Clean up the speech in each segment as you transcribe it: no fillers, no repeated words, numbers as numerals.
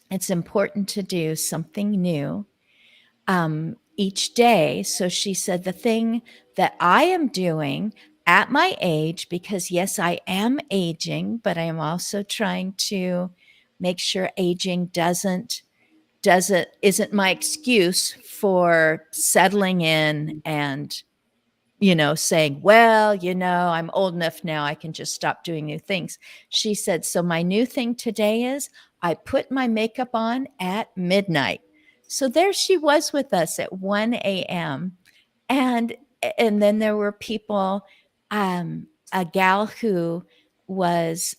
it's important to do something new each day. So she said, the thing that I am doing at my age, because yes, I am aging, but I am also trying to make sure aging isn't my excuse for settling in and saying, well, I'm old enough now, I can just stop doing new things. She said, so my new thing today is I put my makeup on at midnight. So there she was with us at 1 a.m. And and then there were people, a gal who was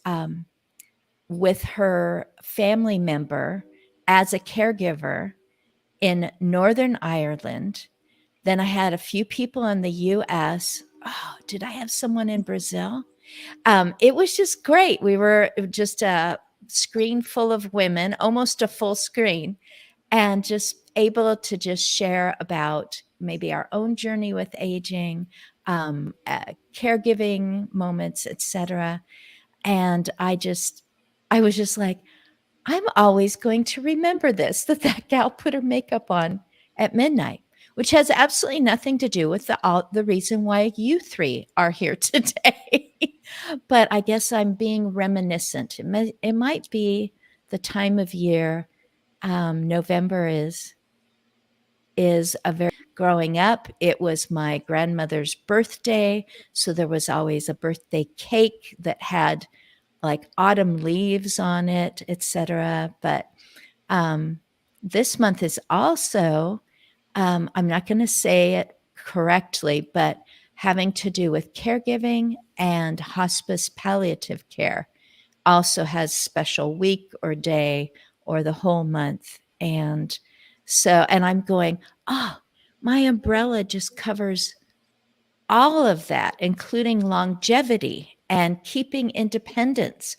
with her family member as a caregiver in Northern Ireland. Then I had a few people in the US. Oh, did I have someone in Brazil? It was just great. We were just a screen full of women, almost a full screen, and just able to just share about maybe our own journey with aging, caregiving moments, etc. And I was just like, I'm always going to remember this, that gal put her makeup on at midnight, which has absolutely nothing to do with the reason why you three are here today. But I guess I'm being reminiscent. It might be the time of year. November is a very growing up. It was my grandmother's birthday, so there was always a birthday cake that had like autumn leaves on it, etc. But um, this month is also, I'm not going to say it correctly, but having to do with caregiving and hospice palliative care. Also has special week or day or the whole month. And I'm going, oh, my umbrella just covers all of that, including longevity and keeping independence,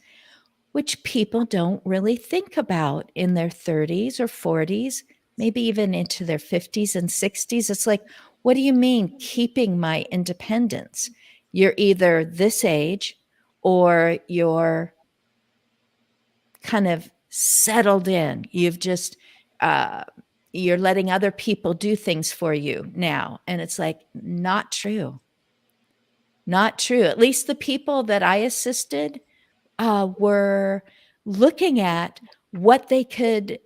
which people don't really think about in their 30s or 40s, maybe even into their 50s and 60s. It's like, what do you mean keeping my independence? You're either this age or you're kind of settled in. Uh, you're letting other people do things for you now. And it's like, not true. Not true. At least the people that I assisted were looking at what they could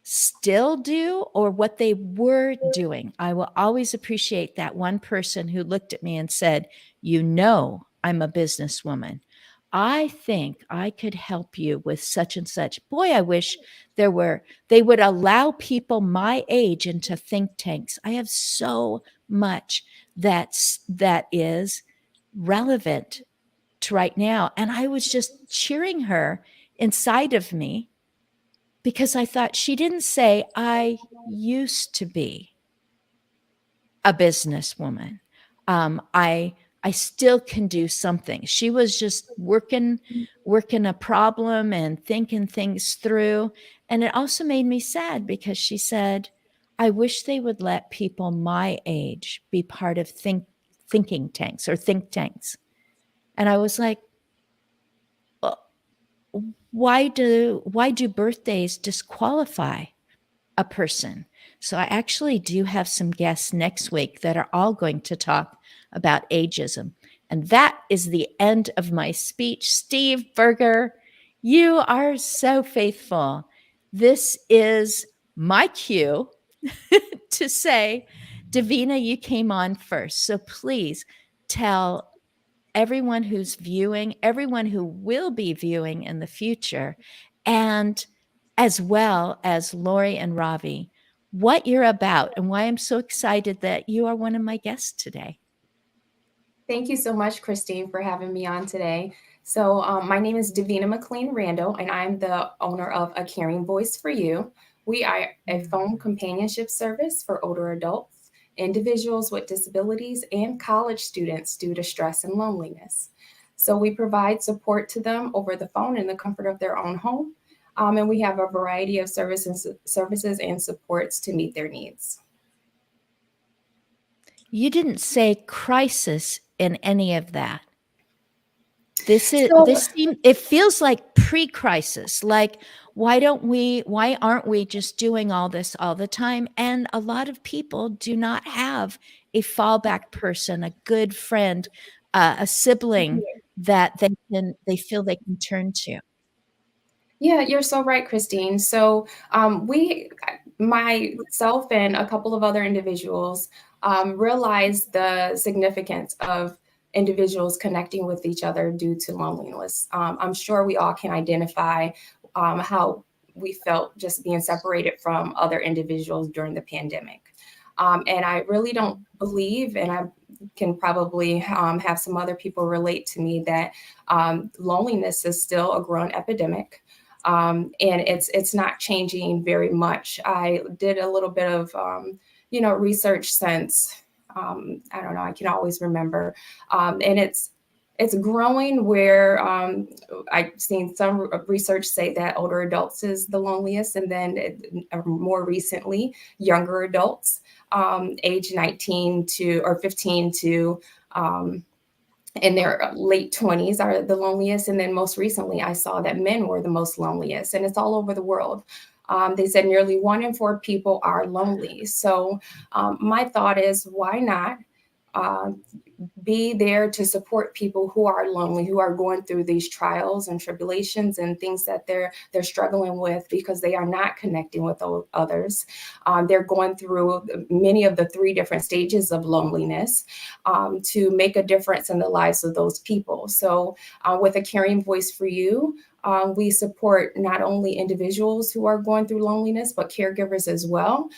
still do or what they were doing. I will always appreciate that one person who looked at me and said, I'm a businesswoman. I think I could help you with such and such. Boy, I wish they would allow people my age into think tanks. I have so much that is relevant to right now. And I was just cheering her inside of me because I thought she didn't say, I used to be a businesswoman. I still can do something. She was just working a problem and thinking things through. And it also made me sad because she said, I wish they would let people my age be part of thinking tanks or think tanks. And I was like, why do birthdays disqualify a person? So I actually do have some guests next week that are all going to talk about ageism. And that is the end of my speech. Steve Berger, you are so faithful. This is my cue to say, Davina, you came on first. So please tell everyone who's viewing, everyone who will be viewing in the future, and as well as Lori and Ravi, what you're about and why I'm so excited that you are one of my guests today. Thank you so much, Christine, for having me on today. So, my name is Davina McLean Randall, and I'm the owner of A Caring Voice for You. We are a phone companionship service for older adults, individuals with disabilities, and college students due to stress and loneliness. So, we provide support to them over the phone in the comfort of their own home. And we have a variety of services and supports to meet their needs. You didn't say crisis in any of that. So, It feels like pre-crisis. Like, why aren't we just doing all this all the time? And a lot of people do not have a fallback person, a good friend, a sibling that they feel they can turn to. Yeah, you're so right, Christine. So myself and a couple of other individuals realized the significance of individuals connecting with each other due to loneliness. I'm sure we all can identify how we felt just being separated from other individuals during the pandemic. And I really don't believe, and I can probably have some other people relate to me, that loneliness is still a growing epidemic. And it's not changing very much. I did a little bit of research since I don't know, I can always remember, and it's growing where I've seen some research say that older adults is the loneliest, and then more recently, younger adults, age 19 to or 15 to in their late 20s are the loneliest. And then most recently, I saw that men were the most loneliest, and it's all over the world. They said nearly 1 in 4 people are lonely. So my thought is, why not uh, be there to support people who are lonely, who are going through these trials and tribulations and things that they're struggling with because they are not connecting with others. They're going through many of the 3 different stages of loneliness to make a difference in the lives of those people. So with a caring voice for you, we support not only individuals who are going through loneliness, but caregivers as well,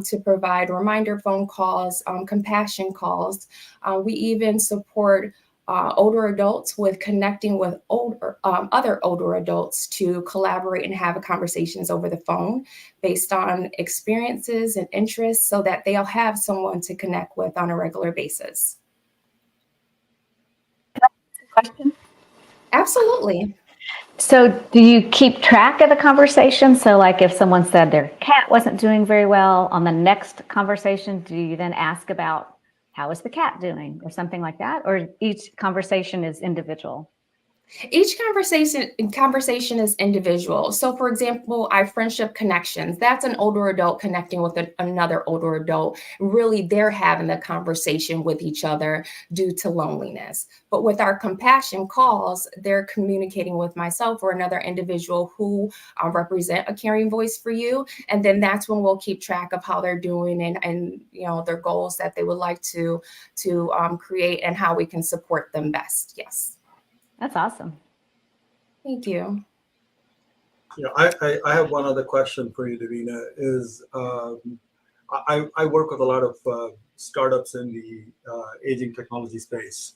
to provide reminder phone calls, compassion calls. We even support older adults with connecting with other older adults to collaborate and have conversations over the phone based on experiences and interests, so that they'll have someone to connect with on a regular basis. Question. Absolutely. So, do you keep track of the conversation? So, like if someone said their cat wasn't doing very well, on the next conversation, do you then ask about how is the cat doing or something like that? Or each conversation is individual? Each conversation is individual. So, for example, our friendship connections, that's an older adult connecting with another older adult. Really, they're having the conversation with each other due to loneliness. But with our compassion calls, they're communicating with myself or another individual who represent a caring voice for you. And then that's when we'll keep track of how they're doing, and their goals that they would like to create, and how we can support them best. Yes. That's awesome. Thank you. I have one other question for you, Davina. Is I work with a lot of startups in the aging technology space,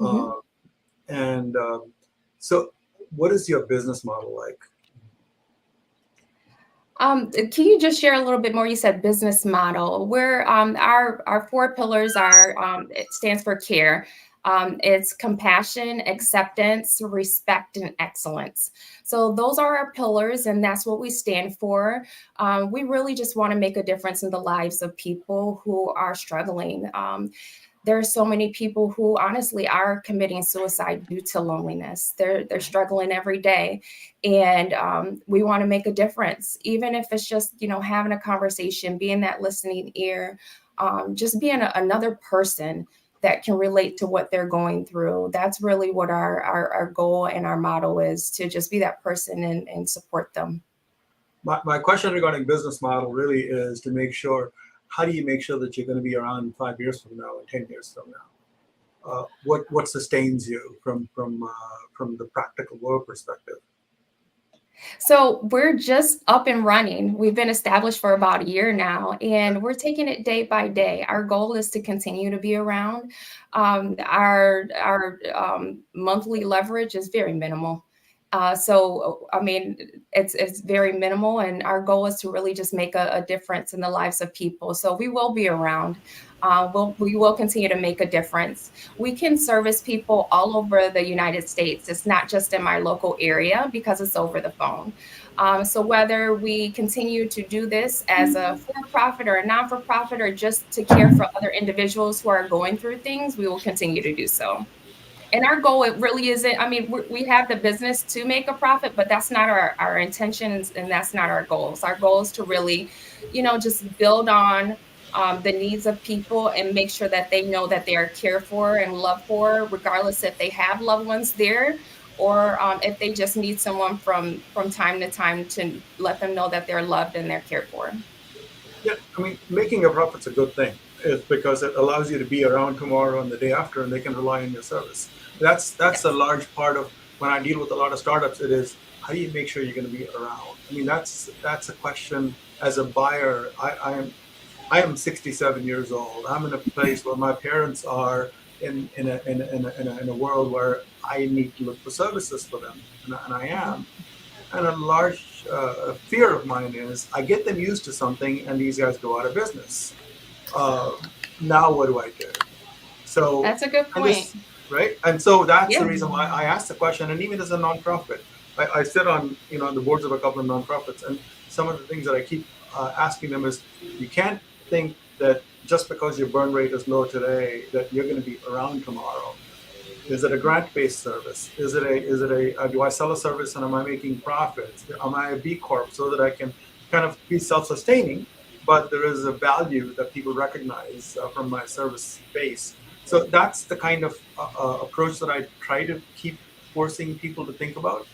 Mhm. and so what is your business model like? Can you just share a little bit more? You said business model. Where our 4 pillars are. It stands for CARE. It's compassion, acceptance, respect, and excellence. So those are our pillars, and that's what we stand for. We really just want to make a difference in the lives of people who are struggling. There are so many people who honestly are committing suicide due to loneliness. They're struggling every day, and we want to make a difference, even if it's just having a conversation, being that listening ear, just being another person that can relate to what they're going through. That's really what our goal and our motto is, to just be that person and support them. My question regarding business model really is to make sure, how do you make sure that you're going to be around 5 years from now and 10 years from now? What sustains you from the practical work perspective? So we're just up and running. We've been established for about a year now, and we're taking it day by day. Our goal is to continue to be around. Our monthly leverage is very minimal. So I mean, it's very minimal, and our goal is to really just make a difference in the lives of people. So we will be around. We will continue to make a difference. We can service people all over the United States. It's not just in my local area because it's over the phone. So whether we continue to do this as a for-profit or a non-for-profit, or just to care for other individuals who are going through things, we will continue to do so. And our goal, it really isn't, I mean, we have the business to make a profit, but that's not our intentions, and that's not our goals. Our goal is to really, just build on the needs of people and make sure that they know that they are cared for and loved for, regardless if they have loved ones there, or if they just need someone from time to time to let them know that they're loved and they're cared for. Yeah, I mean, making a profit's a good thing. It's because it allows you to be around tomorrow and the day after, and they can rely on your service. That's a Yes. large part of when I deal with a lot of startups. It is, how do you make sure you're going to be around? I mean, that's a question as a buyer. I am 67 years old. I'm in a place where my parents are in a world where I need to look for services for them, and I am. And a large fear of mine is I get them used to something, and these guys go out of business. Uh, Now what do I do? So, That's a good and point. this, right? And so that's the Yeah. reason why I asked the question. And even as a nonprofit, I sit on the boards of a couple of nonprofits, and some of the things that I keep asking them is, you can't think that just because your burn rate is low today that you're going to be around tomorrow. Is it a grant-based service? Do I sell a service and am I making profits? Am I a B Corp so that I can kind of be self-sustaining, but there is a value that people recognize from my service base. So that's the kind of approach that I try to keep forcing people to think about,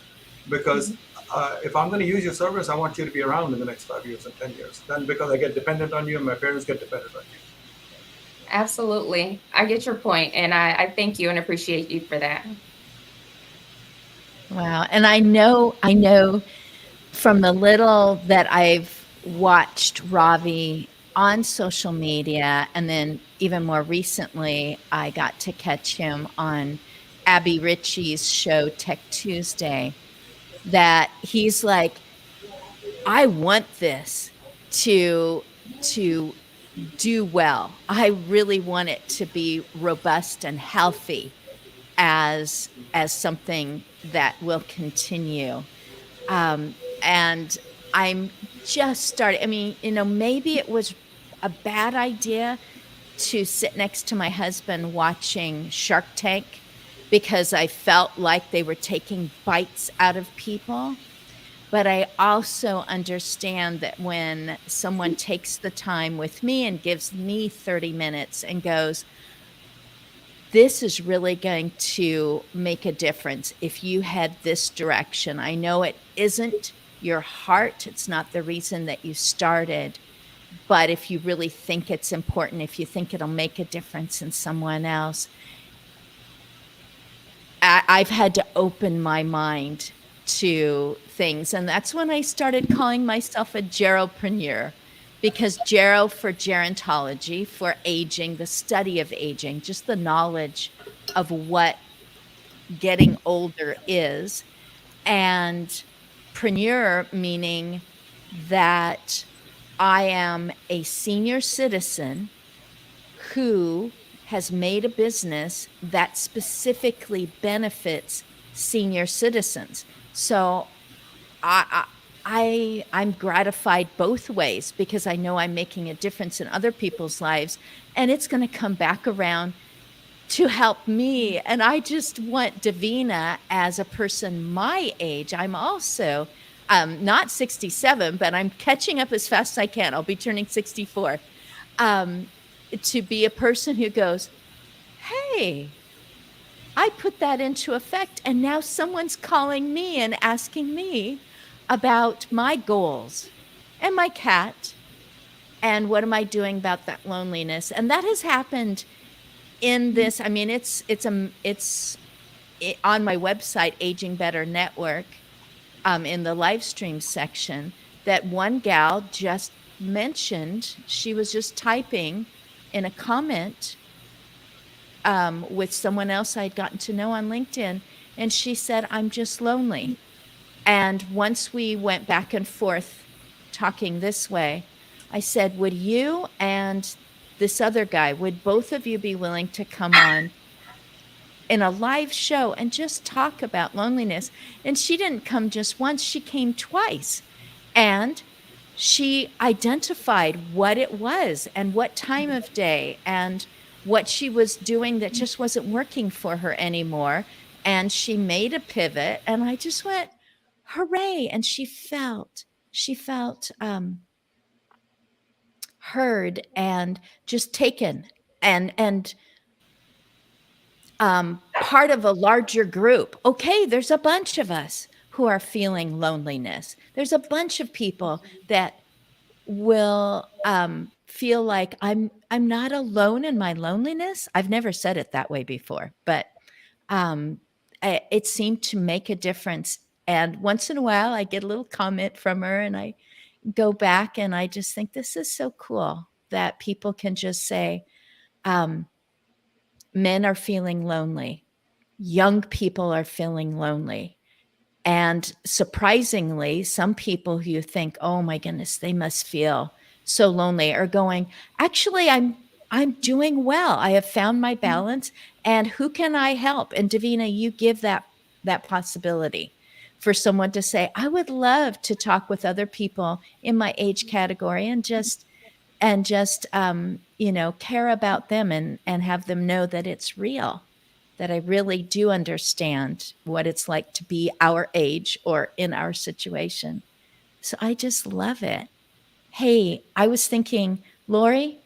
because Mhm. if I'm going to use your service, I want you to be around in the next 5 years and 10 years. Then because I get dependent on you and my parents get dependent on you. Absolutely. I get your point, and I thank you and appreciate you for that. Wow. And I know from the little that I've watched Ravi on social media, and then even more recently, I got to catch him on Abby Ritchie's show Tech Tuesday, that he's like, I want this to to do well. I really want it to be robust and healthy as something that will continue. And I'm just starting. I mean, maybe it was a bad idea to sit next to my husband watching Shark Tank because I felt like they were taking bites out of people. But I also understand that when someone takes the time with me and gives me 30 minutes and goes, this is really going to make a difference if you head this direction. I know it isn't your heart, it's not the reason that you started, but if you really think it's important, if you think it'll make a difference in someone else, I've had to open my mind to things. And that's when I started calling myself a geropreneur, because gero for gerontology, for aging, the study of aging, just the knowledge of what getting older is, and preneur meaning that I am a senior citizen who has made a business that specifically benefits senior citizens. So I, I'm gratified both ways, because I know I'm making a difference in other people's lives, and it's going to come back around to help me. And I just want Davina as a person my age. I'm also not 67, but I'm catching up as fast as I can. I'll be turning 64. Um, to be a person who goes, hey, I put that into effect, and now someone's calling me and asking me about my goals and my cat and what am I doing about that loneliness. And that has happened in this. I mean, it's on my website, Aging Better Network, in the live stream section, that one gal just mentioned, she was just typing in a comment with someone else I'd gotten to know on LinkedIn, and she said, I'm just lonely. And once we went back and forth talking this way, I said, would you and this other guy, would both of you be willing to come on in a live show and just talk about loneliness? And she didn't come just once, she came twice. And she identified what it was and what time of day and what she was doing that just wasn't working for her anymore. And she made a pivot, and I just went, hooray. And she felt heard and just taken and part of a larger group. Okay, there's a bunch of us who are feeling loneliness. There's a bunch of people that will feel like I'm not alone in my loneliness. I've never said it that way before, but it seemed to make a difference. And once in a while, I get a little comment from her, and I go back and I just think this is so cool that people can just say, men are feeling lonely, young people are feeling lonely. And surprisingly, some people who you think, oh my goodness, they must feel so lonely, are going, actually, I'm doing well. I have found my balance. And who can I help? And Davina, you give that possibility for someone to say, I would love to talk with other people in my age category and just care about them and have them know that it's real, that I really do understand what it's like to be our age or in our situation. So I just love it. Hey, I was thinking, Lori,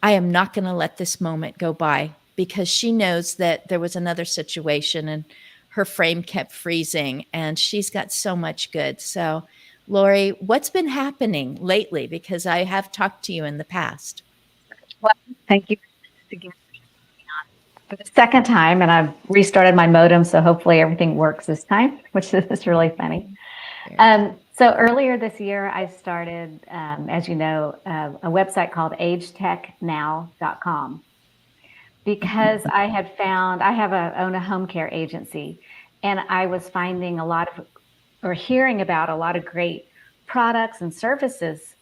I am not going to let this moment go by, because she knows that there was another situation and her frame kept freezing, and she's got so much good. So, Lori, what's been happening lately? Because I have talked to you in the past. Well, thank you again for the second time, and I've restarted my modem, so hopefully everything works this time, which is really funny. So earlier this year, I started, as you know, a website called agetechnow.com, because I had found, own a home care agency, and I was finding hearing about a lot of great products and services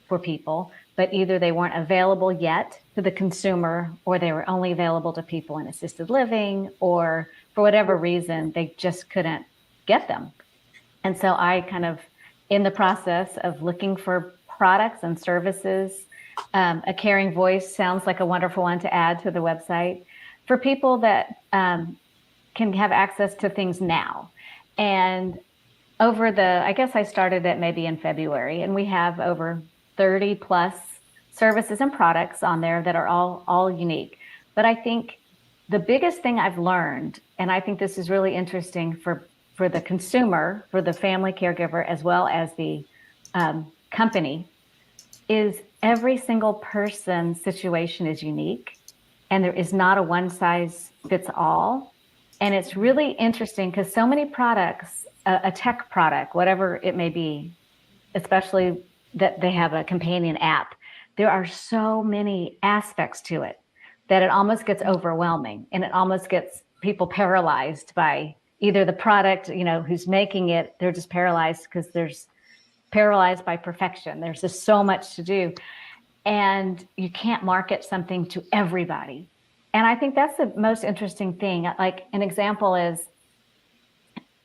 for people, but either they weren't available yet to the consumer, or they were only available to people in assisted living, or for whatever reason, they just couldn't get them. And so I kind of, in the process of looking for products and services, a caring voice sounds like a wonderful one to add to the website for people that can have access to things now. And I guess I started it maybe in February, and we have over 30 plus services and products on there that are all unique. But I think the biggest thing I've learned, and I think this is really interesting for the consumer, for the family caregiver, as well as the company, is every single person's situation is unique, and there is not a one size fits all. And it's really interesting because so many products, a tech product, whatever it may be, especially that they have a companion app, there are so many aspects to it that it almost gets overwhelming, and it almost gets people paralyzed by either the product, who's making it, they're just paralyzed because there's paralyzed by perfection. There's just so much to do, and you can't market something to everybody. And I think that's the most interesting thing. Like an example is,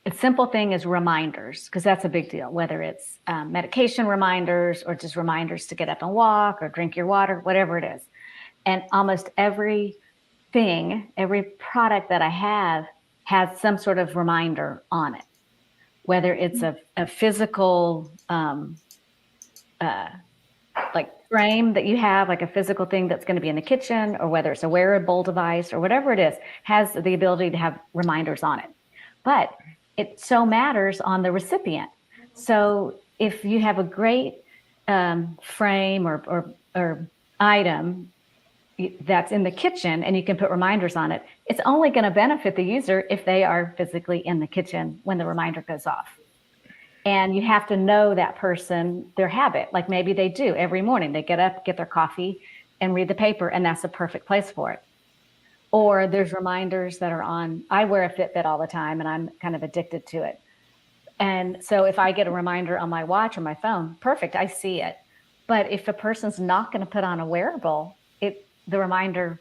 a simple thing is reminders, because that's a big deal, whether it's medication reminders or just reminders to get up and walk or drink your water, whatever it is. And almost every product that I have has some sort of reminder on it, whether it's a physical like frame that you have, like a physical thing that's going to be in the kitchen, or whether it's a wearable device or whatever it is, has the ability to have reminders on it. But it so matters on the recipient. So if you have a great frame or item that's in the kitchen and you can put reminders on it, it's only going to benefit the user if they are physically in the kitchen when the reminder goes off. And you have to know that person, their habit. Like maybe they do every morning, they get up, get their coffee and read the paper, and that's a perfect place for it. Or there's reminders that are on, I wear a Fitbit all the time and I'm kind of addicted to it. And so if I get a reminder on my watch or my phone, perfect, I see it. But if a person's not going to put on a wearable, the reminder,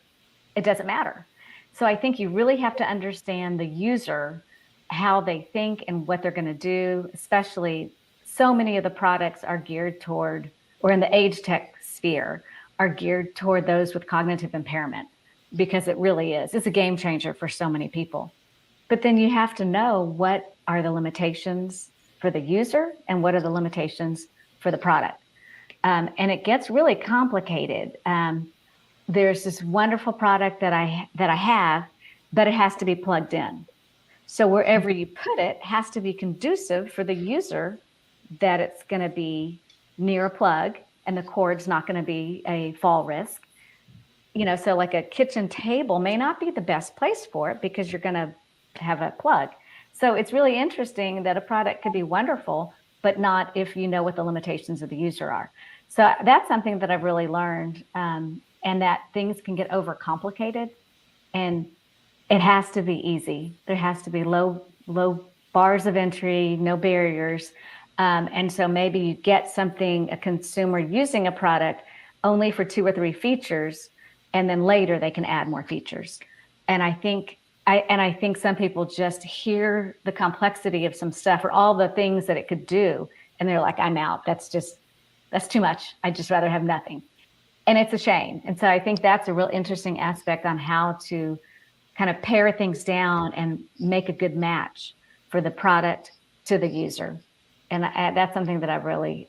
it doesn't matter. So I think you really have to understand the user, how they think and what they're going to do, especially so many of the products are geared toward, or in the age tech sphere, are geared toward those with cognitive impairment. because it really is. It's a game changer for so many people. But then you have to know what are the limitations for the user and what are the limitations for the product. And it gets really complicated. There's this wonderful product that I have, but it has to be plugged in. So wherever you put it has to be conducive for the user, that it's going to be near a plug and the cord's not going to be a fall risk. So like a kitchen table may not be the best place for it because you're going to have a plug. So it's really interesting that a product could be wonderful, but not if you know what the limitations of the user are. So that's something that I've really learned, and that things can get overcomplicated, and it has to be easy. There has to be low bars of entry, no barriers. And so maybe you get a consumer using a product only for 2 or 3 features, and then later they can add more features. And I think some people just hear the complexity of some stuff or all the things that it could do, and they're like, I'm out. That's too much. I'd just rather have nothing. And it's a shame. And so I think that's a real interesting aspect on how to kind of pare things down and make a good match for the product to the user. And that's something that I've really,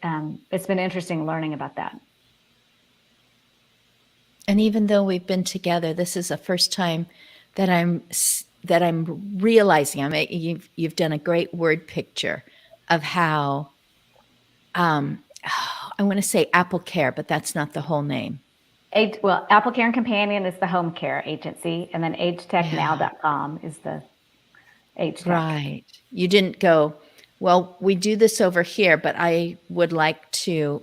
it's been interesting learning about that. And even though we've been together, this is the first time that I'm realizing. You've done a great word picture of how I want to say Apple Care, but that's not the whole name. Apple Care and Companion is the home care agency, and then agetechnow.com is the age tech. Right. You didn't go, well, we do this over here, but I would like to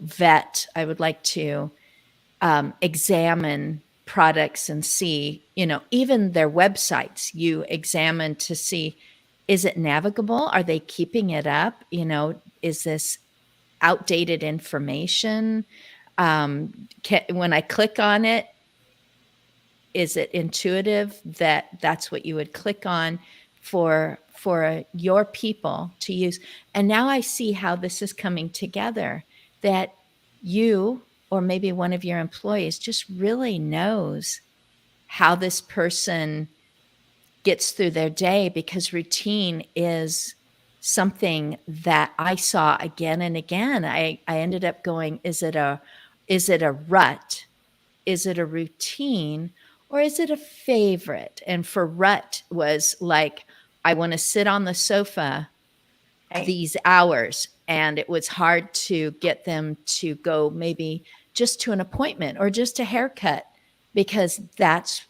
examine products and see, even their websites, you examine to see, is it navigable? Are they keeping it up? Is this outdated information? When I click on it, is it intuitive that that's what you would click on for your people to use? And now I see how this is coming together, that you or maybe one of your employees just really knows how this person gets through their day, because routine is something that I saw again and again. I ended up going, is it a rut? Is it a routine? Or is it a favorite? And for rut was like, I want to sit on the sofa these hours. And it was hard to get them to go maybe just to an appointment or just a haircut, because that's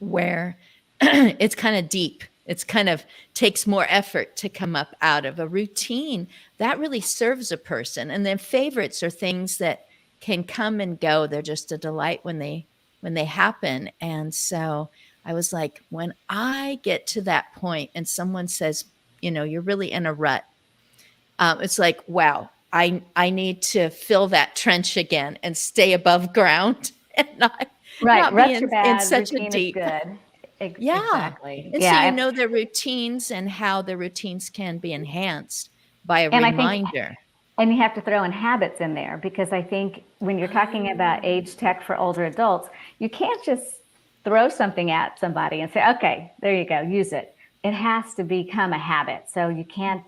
where it's kind of deep. It's kind of takes more effort to come up out of a routine that really serves a person. And then favorites are things that can come and go. They're just a delight when they happen. And so I was like, when I get to that point and someone says, you're really in a rut, it's like, wow, I need to fill that trench again and stay above ground and not be in such a deep. Good. Yeah. Exactly. And so the routines and how the routines can be enhanced by a reminder. And you have to throw in habits in there, because I think when you're talking about age tech for older adults, you can't just throw something at somebody and say, okay, there you go, use it. It has to become a habit. So you can't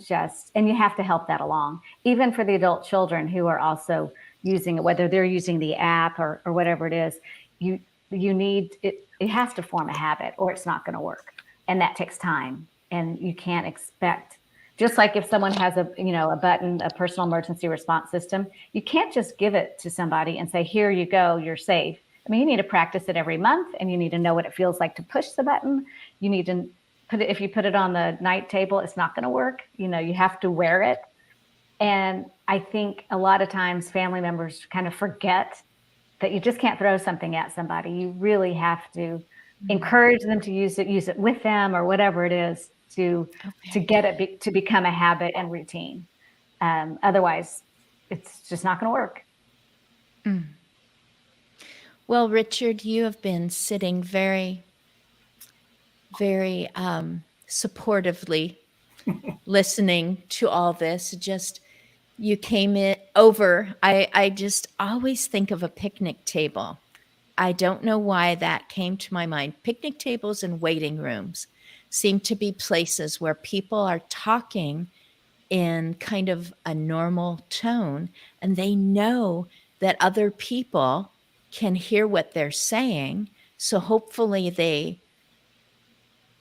and you have to help that along, even for the adult children who are also using it, whether they're using the app or whatever it is, you need it. It has to form a habit or it's not going to work. And that takes time. And you can't expect, just like if someone has a button, a personal emergency response system, you can't just give it to somebody and say, here you go, you're safe. I mean, you need to practice it every month, and you need to know what it feels like to push the button. You need to if you put it on the night table, it's not going to work. You have to wear it. And I think a lot of times family members kind of forget that you just can't throw something at somebody. You really have to encourage them to use it with them or whatever it is to get it to become a habit and routine. Otherwise, it's just not going to work. Mm. Well, Richard, you have been sitting very, very supportively listening to all this. Just you came in over. I just always think of a picnic table. I don't know why that came to my mind. Picnic tables and waiting rooms seem to be places where people are talking in kind of a normal tone, and they know that other people can hear what they're saying. So hopefully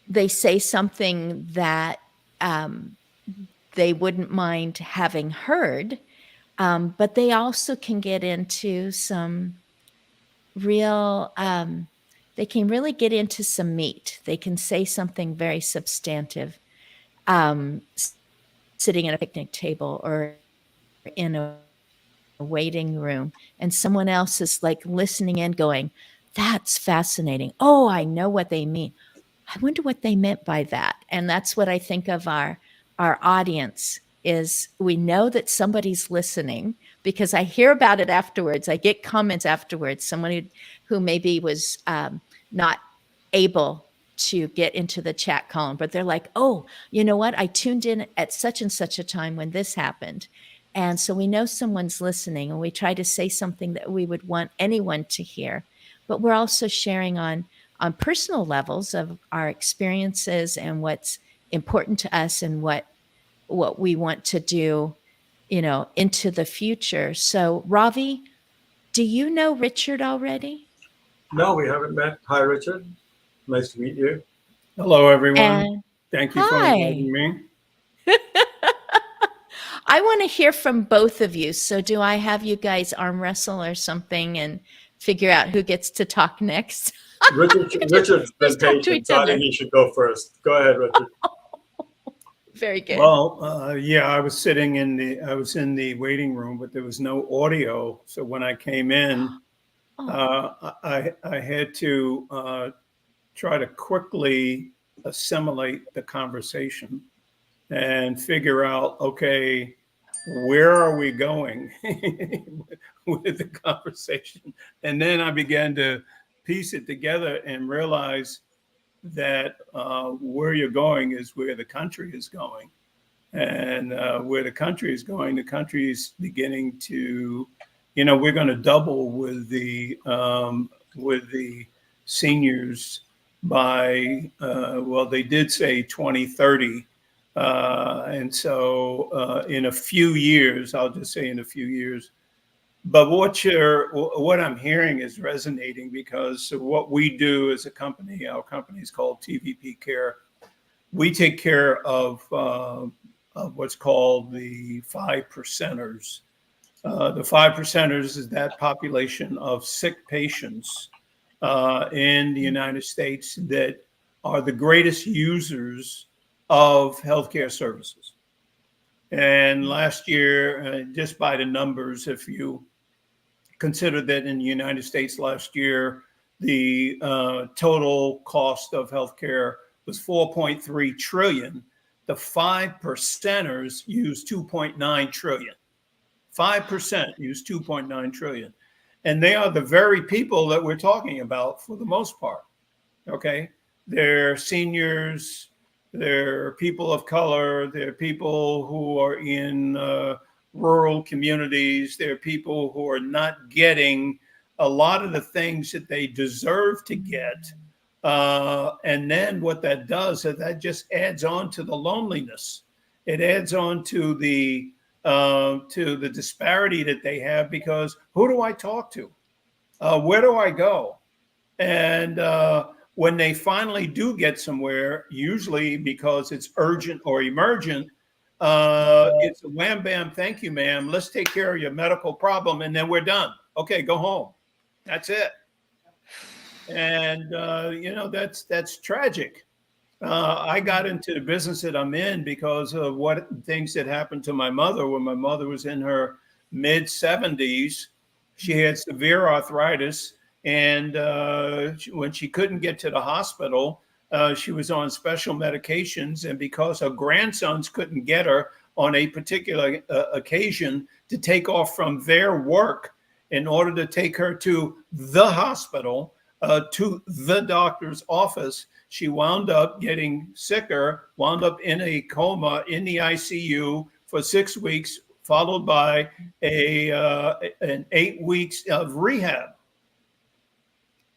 they say something that they wouldn't mind having heard, but they also can get into some real they can really get into some meat. They can say something very substantive, um, sitting at a picnic table or in a waiting room, and someone else is like listening in going, that's fascinating. Oh, I know what they mean. I wonder what they meant by that. And that's what I think of our audience is. We know that somebody's listening because I hear about it afterwards. I get comments afterwards. Someone who maybe was not able to get into the chat column, but they're like, oh, you know what? I tuned in at such and such a time when this happened. And so we know someone's listening, and we try to say something that we would want anyone to hear. But we're also sharing on personal levels of our experiences and what's important to us and what we want to do, into the future. So, Ravi, do you know Richard already? No, we haven't met. Hi, Richard. Nice to meet you. Hello, everyone. And Thank you for hi. inviting me. I want to hear from both of you. So, do I have you guys arm wrestle or something and figure out who gets to talk next? Richard's been Just talk to patient, each so I other. think he should go first. Go ahead, Richard. Very good. Well, yeah, I was in the waiting room, but there was no audio. So when I came in, I had to try to quickly assimilate the conversation and figure out, okay, where are we going with the conversation? And then I began to piece it together and realize that where you're going is where the country is going. And where the country is going, the country is beginning to, we're going to double with the seniors by, well, they did say 2030. And so in a few years, I'll just say in a few years. But what I'm hearing is resonating because what we do as a company, our company is called TVP Care. We take care of what's called the 5%ers. The 5%ers is that population of sick patients in the United States that are the greatest users of healthcare services. And last year, just by the numbers, if you consider that in the United States last year, the total cost of healthcare was 4.3 trillion. The 5%ers use 2.9 trillion. 5% use 2.9 trillion. And they are the very people that we're talking about for the most part. Okay. They're seniors, they're people of color, they're people who are in rural communities, they're people who are not getting a lot of the things that they deserve to get. And then what that does is that just adds on to the loneliness. It adds on to the disparity that they have, because who do I talk to? Where do I go? And when they finally do get somewhere, usually because it's urgent or emergent, it's a wham, bam, thank you, ma'am. Let's take care of your medical problem, and then we're done. Okay, go home. That's it. And that's tragic. I got into the business that I'm in because of what things that happened to my mother when my mother was in her mid 70s. She had severe arthritis. And when she couldn't get to the hospital, she was on special medications. And because her grandsons couldn't get her on a particular occasion to take off from their work in order to take her to the hospital, to the doctor's office, she wound up getting sicker, wound up in a coma in the ICU for 6 weeks, followed by an 8 weeks of rehab.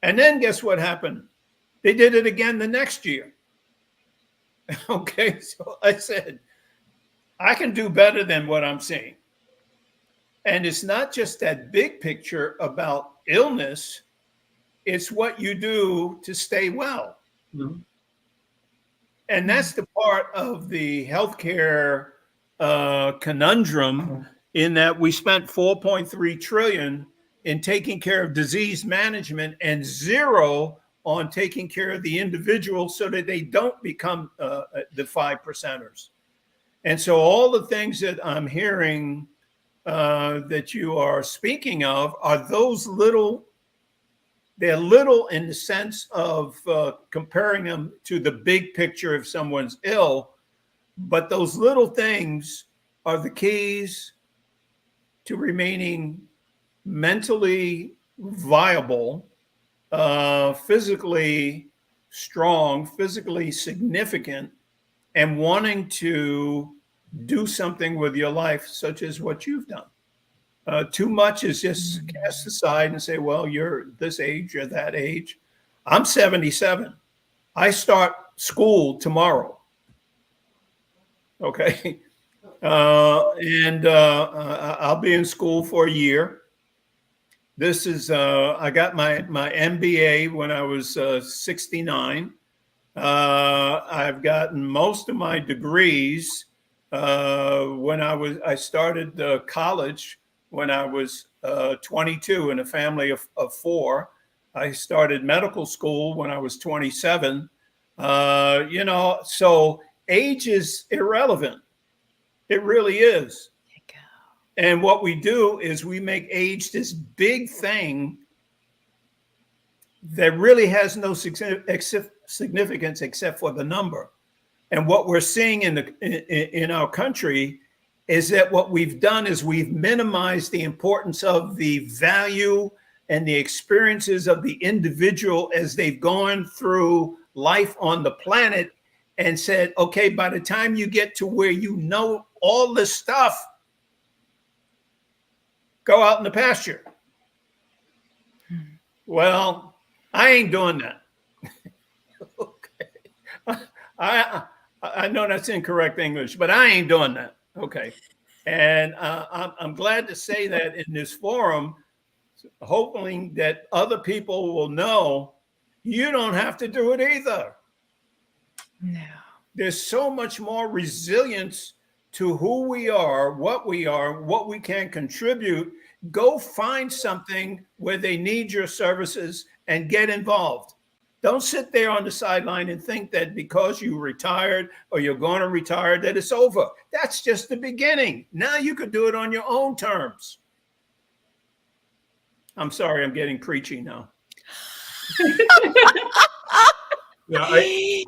And then guess what happened? They did it again the next year. Okay, so I said, I can do better than what I'm seeing. And it's not just that big picture about illness, it's what you do to stay well. Mhm. And that's the part of the healthcare conundrum, in that we spent 4.3 trillion in taking care of disease management and zero on taking care of the individual so that they don't become the 5%ers. And so all the things that I'm hearing that you are speaking of are those little, they're little in the sense of comparing them to the big picture if someone's ill, but those little things are the keys to remaining mentally viable, physically strong, physically significant, and wanting to do something with your life, such as what you've done. Too much is just cast aside and say, well, you're this age, you're that age. I'm 77. I start school tomorrow. Okay. And I'll be in school for a year. This is, I got my MBA when I was 69. I've gotten most of my degrees when I started college when I was 22 in a family of four. I started medical school when I was 27. So age is irrelevant. It really is. And what we do is we make age this big thing that really has no significance except for the number. And what we're seeing in our country is that what we've done is we've minimized the importance of the value and the experiences of the individual as they've gone through life on the planet, and said, okay, by the time you get to where you know all this stuff, go out in the pasture. Well, I ain't doing that. Okay. I know that's incorrect English, but I ain't doing that. Okay. And I'm glad to say that in this forum, hoping that other people will know you don't have to do it either. No. There's so much more resilience to who we are, what we can contribute. Go find something where they need your services and get involved. Don't sit there on the sideline and think that because you retired or you're going to retire that it's over. That's just the beginning. Now you could do it on your own terms. I'm sorry, I'm getting preachy now. Yeah, You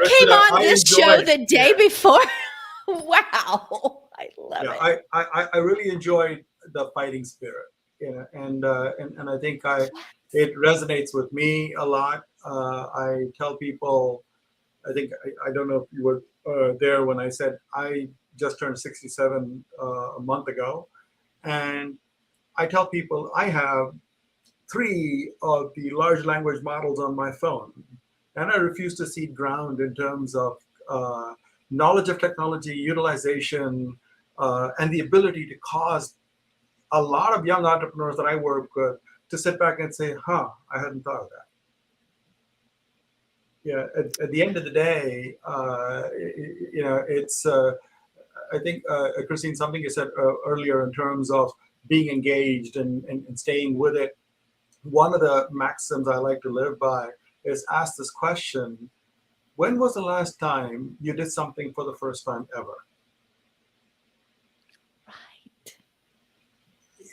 came Rashida, on I this show enjoyed- the day before. Wow. I love it. I really enjoyed the fighting spirit, and I think it resonates with me a lot. I tell people, I think I don't know if you were there when I said I just turned 67 a month ago, and I tell people I have 3 of the large language models on my phone, and I refuse to cede ground in terms of knowledge of technology, utilization, and the ability to cause a lot of young entrepreneurs that I work with to sit back and say, I hadn't thought of that. Yeah, at the end of the day, it's, I think, Christine, something you said earlier in terms of being engaged and staying with it. One of the maxims I like to live by is ask this question: when was the last time you did something for the first time ever? Right.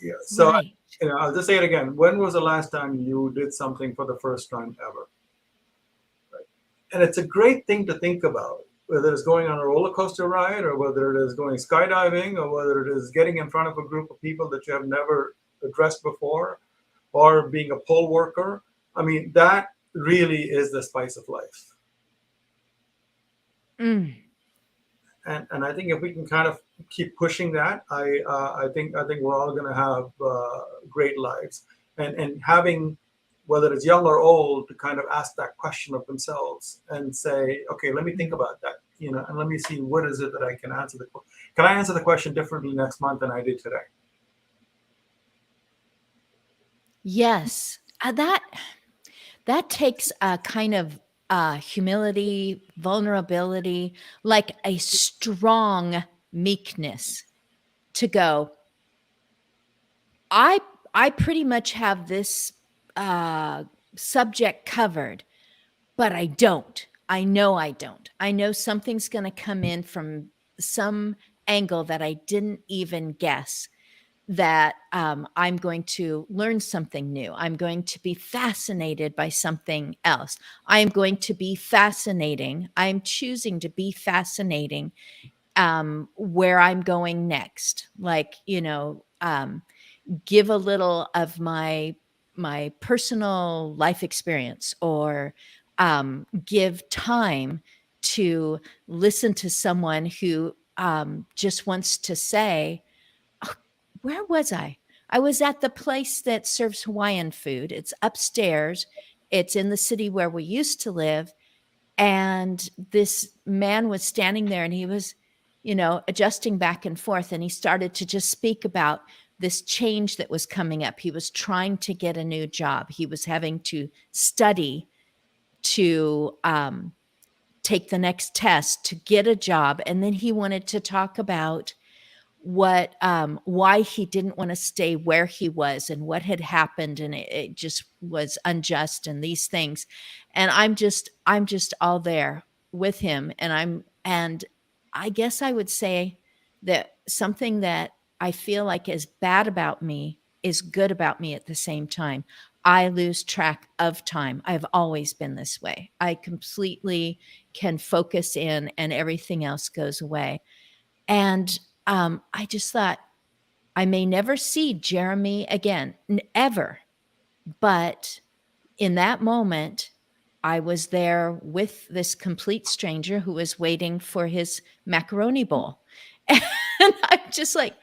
Yeah. So, Right. I'll just say it again. When was the last time you did something for the first time ever? Right. And it's a great thing to think about, whether it's going on a roller coaster ride, or whether it is going skydiving, or whether it is getting in front of a group of people that you have never addressed before, or being a poll worker. I mean, that really is the spice of life. Mm. And I think if we can kind of keep pushing that, I think we're all going to have great lives. And having whether it's young or old, to kind of ask that question of themselves and say, okay, let me think about that, and let me see what is it that I can answer can I answer the question differently next month than I did today? Yes, that takes a kind of humility, vulnerability, like a strong meekness to go, I pretty much have this subject covered, but I don't. I know I don't. I know something's going to come in from some angle that I didn't even guess, that I'm going to learn something new. I'm going to be fascinated by something else. I'm going to be fascinating. I'm choosing to be fascinating where I'm going next. Like, give a little of my personal life experience, or give time to listen to someone who just wants to say, "Oh, where was I? I was at the place that serves Hawaiian food. It's upstairs. It's in the city where we used to live." And this man was standing there, and he was, adjusting back and forth. And he started to just speak about this change that was coming up. He was trying to get a new job. He was having to study to take the next test to get a job. And then he wanted to talk about why he didn't want to stay where he was, and what had happened, and it just was unjust, and these things. And I'm just all there with him. And I guess I would say that something that I feel like is bad about me is good about me at the same time. I lose track of time. I've always been this way. I completely can focus in, and everything else goes away. And I just thought, I may never see Jeremy again, ever. But in that moment, I was there with this complete stranger who was waiting for his macaroni bowl. And I'm just like,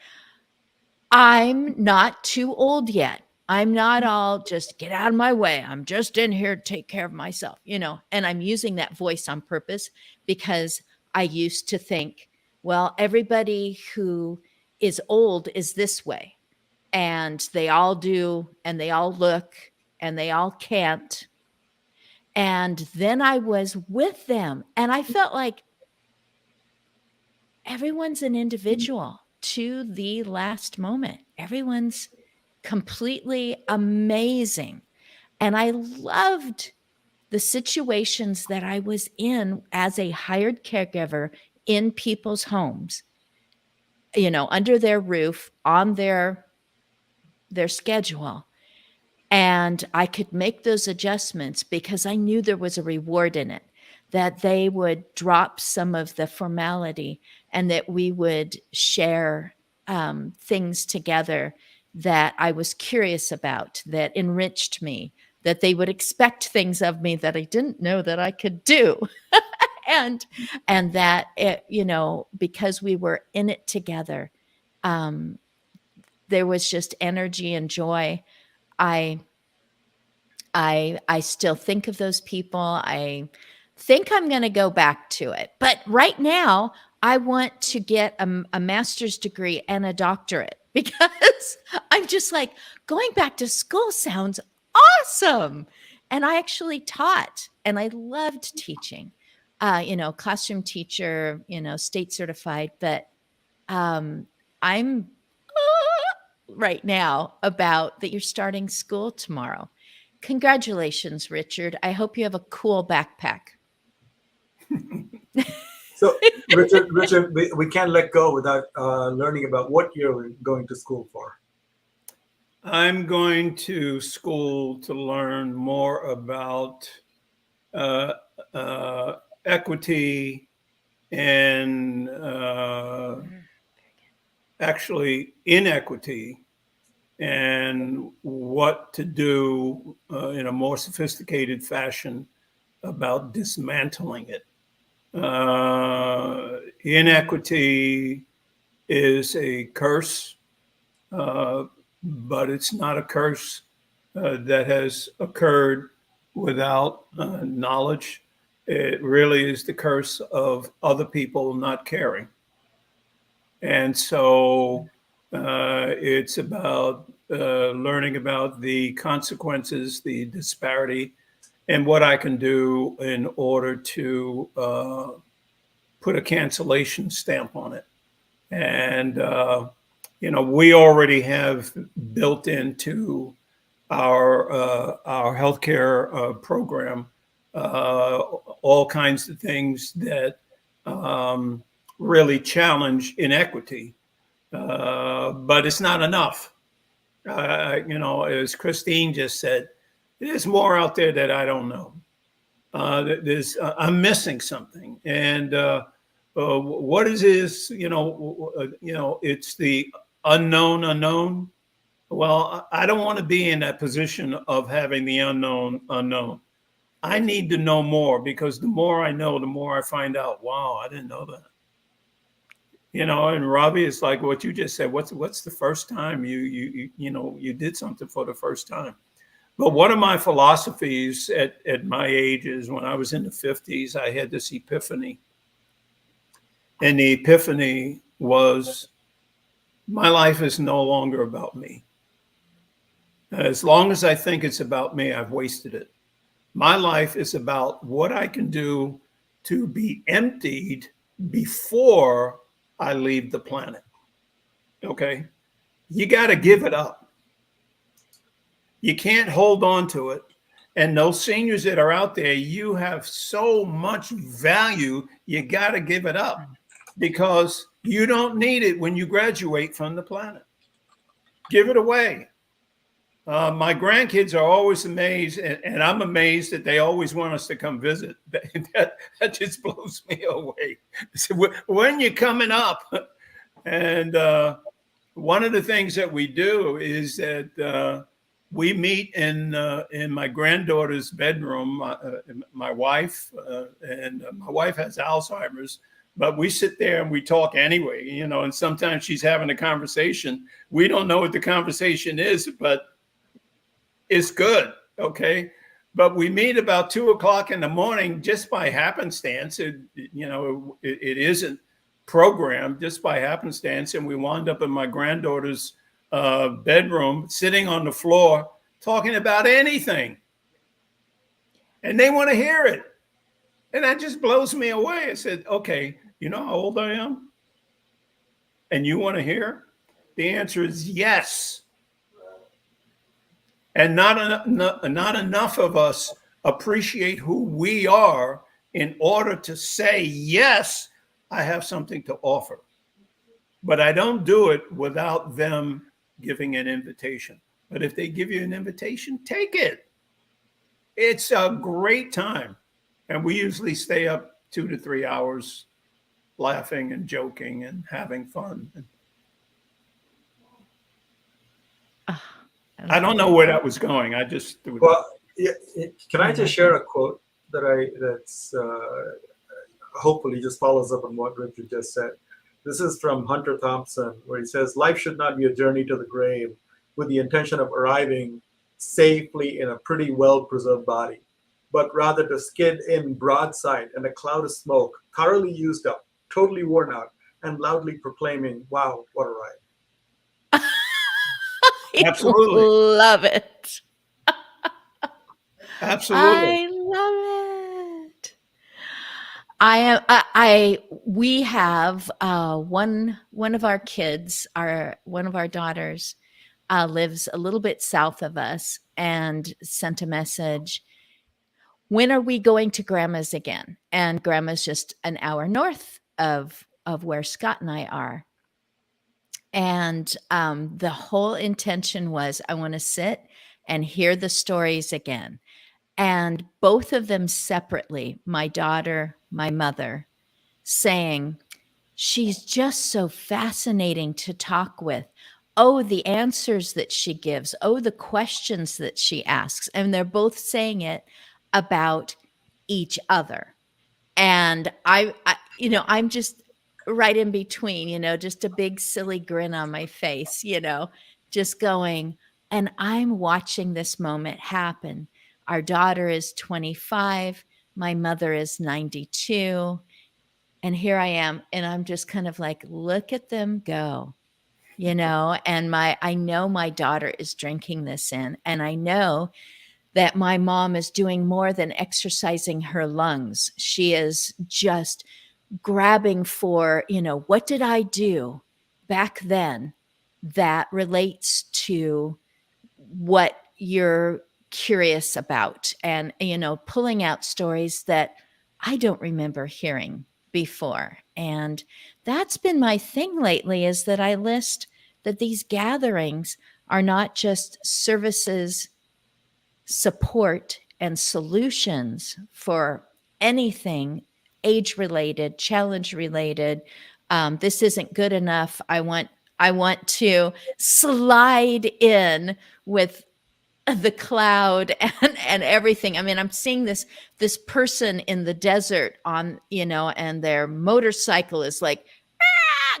I'm not too old yet. I'm not all just get out of my way. I'm just in here to take care of myself, and I'm using that voice on purpose, because I used to think, well, everybody who is old is this way, and they all do, and they all look, and they all can't. And then I was with them, and I felt like everyone's an individual to the last moment. Everyone's completely amazing. And I loved the situations that I was in as a hired caregiver in people's homes, under their roof, on their schedule. And I could make those adjustments because I knew there was a reward in it, that they would drop some of the formality, and that we would share things together that I was curious about, that enriched me, that they would expect things of me that I didn't know that I could do. and that because we were in it together, there was just energy and joy. I still think of those people. I think I'm going to go back to it. But right now, I want to get a master's degree and a doctorate, because I'm just like, going back to school sounds awesome. And I actually taught, and I loved teaching, classroom teacher, state certified. But I'm right now about that you're starting school tomorrow. Congratulations, Richard. I hope you have a cool backpack. So, Richard, we can't let go without learning about what you're going to school for. I'm going to school to learn more about equity and actually inequity, and what to do in a more sophisticated fashion about dismantling it. Inequity is a curse, but it's not a curse that has occurred without knowledge. It really is the curse of other people not caring. And so it's about learning about the consequences, the disparity, and what I can do in order to put a cancellation stamp on it. And, we already have built into our healthcare program all kinds of things that really challenge inequity, but it's not enough. As Christine just said, there's more out there that I don't know. I'm missing something, and what is this? It's the unknown unknown. Well, I don't want to be in that position of having the unknown unknown. I need to know more, because the more I know, the more I find out. Wow, I didn't know that. And Robbie, it's like what you just said. What's the first time you did something for the first time? But one of my philosophies at my age is, when I was in the 50s, I had this epiphany. And the epiphany was, my life is no longer about me. As long as I think it's about me, I've wasted it. My life is about what I can do to be emptied before I leave the planet. Okay? You got to give it up. You can't hold on to it. And those seniors that are out there, you have so much value, you got to give it up, because you don't need it when you graduate from the planet. Give it away. My grandkids are always amazed, and I'm amazed that they always want us to come visit. That just blows me away. So when you're coming up, and one of the things that we do is that we meet in my granddaughter's bedroom. My wife and my wife has Alzheimer's, but we sit there and we talk anyway. And sometimes she's having a conversation. We don't know what the conversation is, but it's good, okay? But we meet about 2:00 in the morning just by happenstance. It isn't programmed, just by happenstance, and we wound up in my granddaughter's bedroom, sitting on the floor, talking about anything, and they want to hear it, and that just blows me away. I said, "Okay, you know how old I am, and you want to hear?" The answer is yes. And not enough of us appreciate who we are in order to say, yes, I have something to offer. But I don't do it without them giving an invitation. But if they give you an invitation, take it. It's a great time. And we usually stay up 2 to 3 hours laughing and joking and having fun. I don't know where that was going. I just can I just share a quote that's hopefully just follows up on what Richard just said. This is from Hunter Thompson, where he says, "Life should not be a journey to the grave with the intention of arriving safely in a pretty well-preserved body, but rather to skid in broadside in a cloud of smoke, thoroughly used up, totally worn out, and loudly proclaiming, 'Wow, what a ride.'" Absolutely. Love it. Absolutely. I love it. We have one of our kids, one of our daughters lives a little bit south of us, and sent a message, "When are we going to Grandma's again?" And Grandma's just an hour north of where Scott and I are. And the whole intention was, I want to sit and hear the stories again. And both of them separately, my daughter, my mother, saying, "She's just so fascinating to talk with. Oh, the answers that she gives. Oh, the questions that she asks." And they're both saying it about each other. And I'm just right in between, just a big silly grin on my face, just going, And I'm watching this moment happen. Our daughter is 25. My mother is 92. And here I am. And I'm just kind of like, look at them go, and I know my daughter is drinking this in. And I know that my mom is doing more than exercising her lungs. She is just grabbing for, what did I do back then that relates to what you're curious about, and pulling out stories that I don't remember hearing before. And that's been my thing lately, is that I list that these gatherings are not just services, support, and solutions for anything age related, challenge related. This isn't good enough. I want to slide in with the cloud and everything. I mean, I'm seeing this person in the desert on, and their motorcycle is like, ah,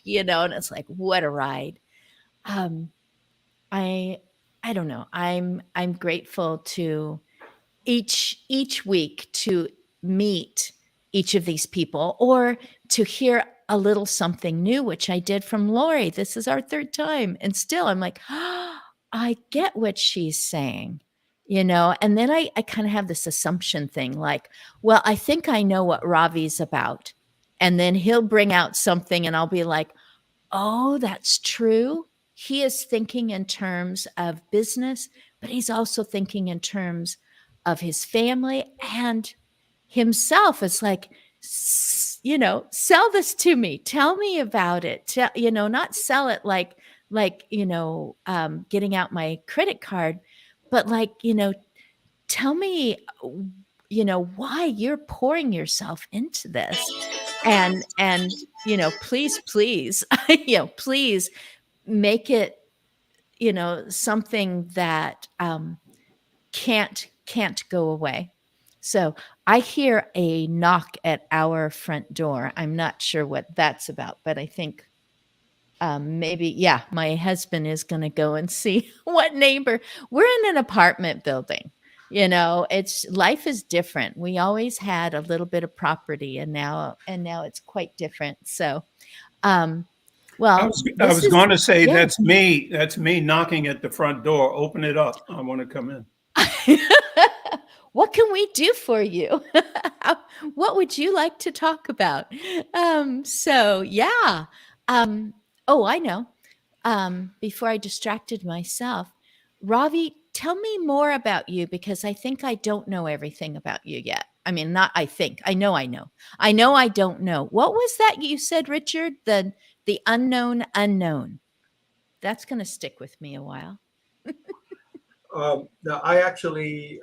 and it's like, what a ride. Um, I I don't know. I'm grateful to each week to meet each of these people, or to hear a little something new, which I did from Lori. This is our third time. And still I'm like, oh, I get what she's saying, and then I kind of have this assumption thing like, well, I think I know what Ravi's about. And then he'll bring out something and I'll be like, oh, that's true. He is thinking in terms of business, but he's also thinking in terms of his family and himself. It's like, sell this to me. Tell me about it. Not sell it like, getting out my credit card, but like, tell me, why you're pouring yourself into this. And please, please make it, something that can't go away. So I hear a knock at our front door. I'm not sure what that's about, but I think maybe, yeah, my husband is going to go and see what neighbor. We're in an apartment building. It's life is different. We always had a little bit of property, and now it's quite different. So, well, I was going to say, yeah. that's me. That's me knocking at the front door. Open it up. I want to come in. What can we do for you? What would you like to talk about? So yeah. Oh, I know. Before I distracted myself, Ravi, tell me more about you, because I think I don't know everything about you yet. I mean, not I think. I know I know. I know I don't know. What was that you said, Richard? The unknown unknown. That's going to stick with me a while. Now, I actually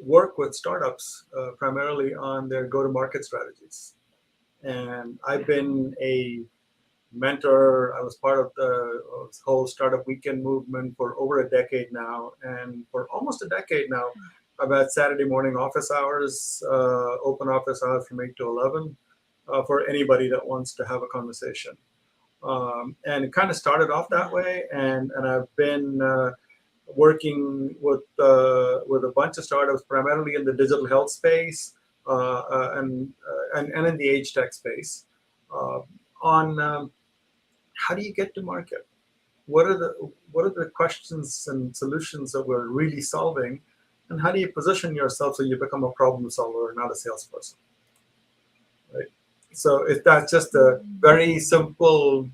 work with startups primarily on their go-to-market strategies. And I've been a mentor. I was part of the whole startup weekend movement for over a decade now. And for almost a decade now, I've had Saturday morning office hours, open office hours from 8 to 11 for anybody that wants to have a conversation. And it kind of started off that way. And I've been working with a bunch of startups, primarily in the digital health space and in the age tech space, on how do you get to market? What are the questions and solutions that we're really solving, and how do you position yourself so you become a problem solver, not a salesperson? Right. So if that's just a very simple,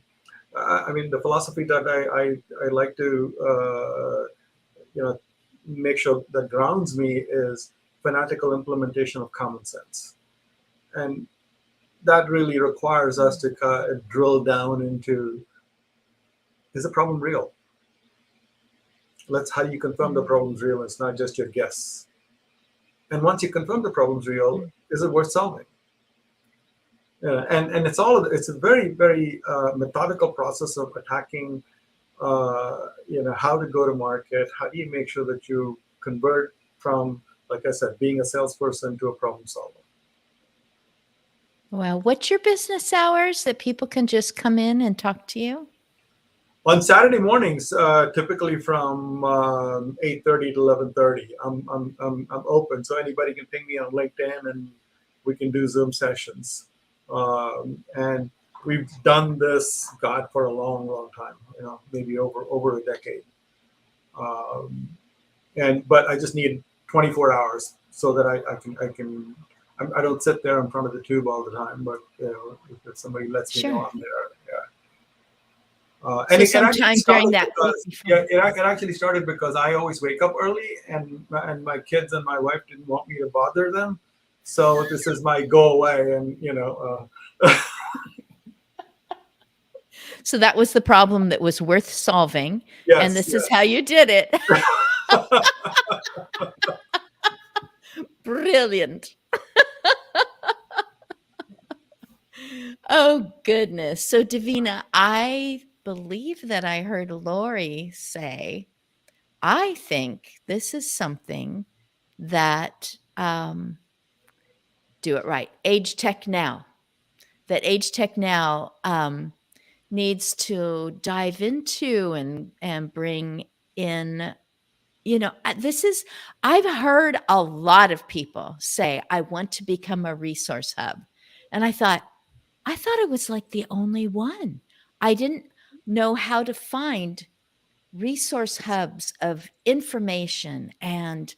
I mean, the philosophy that I like to make sure that grounds me is fanatical implementation of common sense. And that really requires us to drill down into, is the problem real? How do you confirm the problem's real? It's not just your guess. And once you confirm the problem's real, is it worth solving? And it's a very, very methodical process of attacking how to go to market. How do you make sure that you convert from, like I said, being a salesperson to a problem solver? Well, what's your business hours that people can just come in and talk to you? On Saturday mornings, typically from 8:30 to 11:30, I'm open, so anybody can ping me on LinkedIn, and we can do Zoom sessions. And we've done this, God, for a long, long time. Maybe over a decade. But I just need 24 hours so that I can. I don't sit there in front of the tube all the time, but if somebody lets me know Sure. I'm there, yeah. So And it sometime actually during started that week because before. it actually started because I always wake up early, and my kids and my wife didn't want me to bother them, so this is my go away, and So that was the problem that was worth solving, and yes, this is how you did it. Brilliant. Oh, goodness. So, Davina, I believe that I heard Lori say, I think this is something that, do it right, Age Tech Now, that Age Tech Now needs to dive into and bring in. I've heard a lot of people say, I want to become a resource hub. And I thought it was like the only one. I didn't know how to find resource hubs of information, and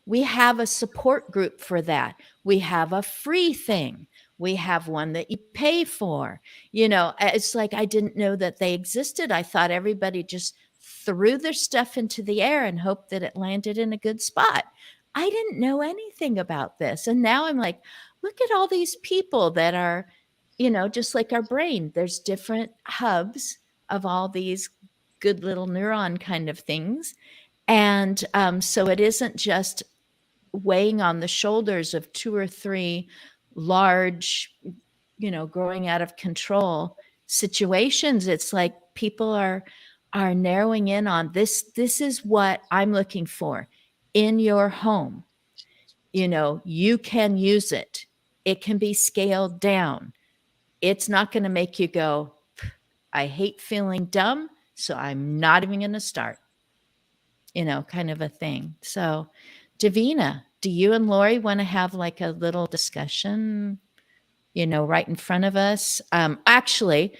we have a support group for that. We have a free thing. We have one that you pay for. It's like I didn't know that they existed. I thought everybody just threw their stuff into the air and hoped that it landed in a good spot. I didn't know anything about this. And now I'm like, look at all these people that are, just like our brain. There's different hubs of all these good little neuron kind of things. And so it isn't just weighing on the shoulders of two or three large, growing out of control situations. It's like people are narrowing in on this. This is what I'm looking for in your home. You can use it. It can be scaled down. It's not going to make you go, I hate feeling dumb, so I'm not even going to start, kind of a thing. So, Davina, do you and Lori want to have like a little discussion, right in front of us? Actually,